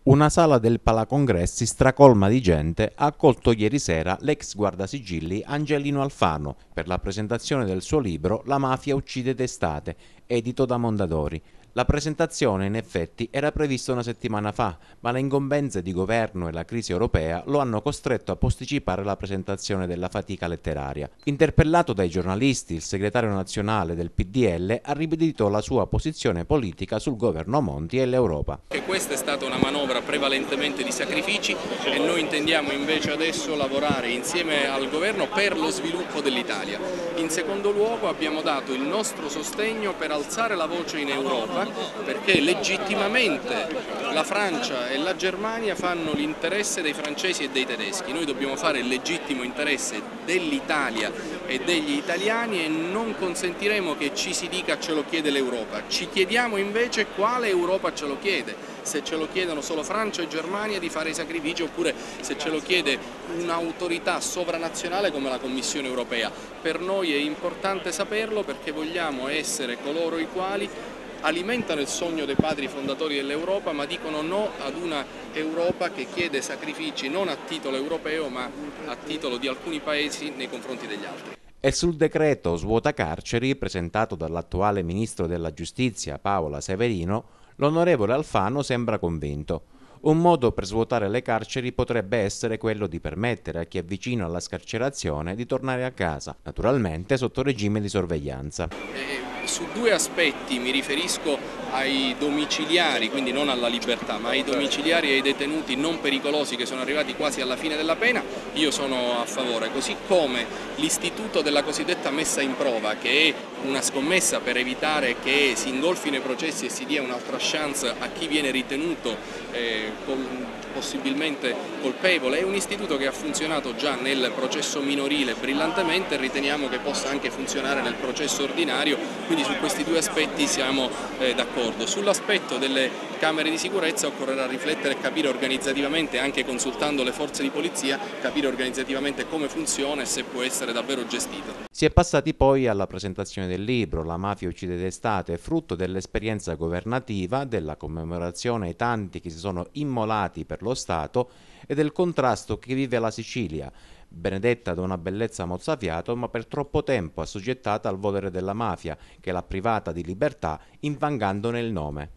Una sala del Palacongressi stracolma di gente ha accolto ieri sera l'ex guardasigilli Angelino Alfano per la presentazione del suo libro La mafia uccide d'estate, edito da Mondadori. La presentazione, in effetti, era prevista una settimana fa, ma le incombenze di governo e la crisi europea lo hanno costretto a posticipare la presentazione della fatica letteraria. Interpellato dai giornalisti, il segretario nazionale del PDL ha ribadito la sua posizione politica sul governo Monti e l'Europa. Questa è stata una manovra prevalentemente di sacrifici e noi intendiamo invece adesso lavorare insieme al governo per lo sviluppo dell'Italia. In secondo luogo abbiamo dato il nostro sostegno per alzare la voce in Europa, perché legittimamente la Francia e la Germania fanno l'interesse dei francesi e dei tedeschi. Noi dobbiamo fare il legittimo interesse dell'Italia e degli italiani e non consentiremo che ci si dica ce lo chiede l'Europa. Ci chiediamo invece quale Europa ce lo chiede, se ce lo chiedono solo Francia e Germania di fare i sacrifici oppure se ce lo chiede un'autorità sovranazionale come la Commissione europea. Per noi è importante saperlo perché vogliamo essere coloro i quali alimentano il sogno dei padri fondatori dell'Europa, ma dicono no ad una Europa che chiede sacrifici non a titolo europeo ma a titolo di alcuni paesi nei confronti degli altri. E sul decreto svuota carceri presentato dall'attuale ministro della Giustizia Paola Severino, l'onorevole Alfano sembra convinto. Un modo per svuotare le carceri potrebbe essere quello di permettere a chi è vicino alla scarcerazione di tornare a casa, naturalmente sotto regime di sorveglianza. Su due aspetti mi riferisco ai domiciliari, quindi non alla libertà, ma ai domiciliari e ai detenuti non pericolosi che sono arrivati quasi alla fine della pena, io sono a favore, così come l'istituto della cosiddetta messa in prova, che è una scommessa per evitare che si ingolfino i processi e si dia un'altra chance a chi viene ritenuto possibilmente colpevole, è un istituto che ha funzionato già nel processo minorile brillantemente e riteniamo che possa anche funzionare nel processo ordinario, quindi su questi due aspetti siamo d'accordo. Sull'aspetto delle camere di sicurezza occorrerà riflettere e capire organizzativamente, anche consultando le forze di polizia, capire organizzativamente come funziona e se può essere davvero gestito. Si è passati poi alla presentazione del libro La mafia uccide d'estate, frutto dell'esperienza governativa, della commemorazione ai tanti che si sono immolati per lo Stato e del contrasto che vive la Sicilia, benedetta da una bellezza mozzafiato ma per troppo tempo assoggettata al volere della mafia che l'ha privata di libertà infangandone il nome.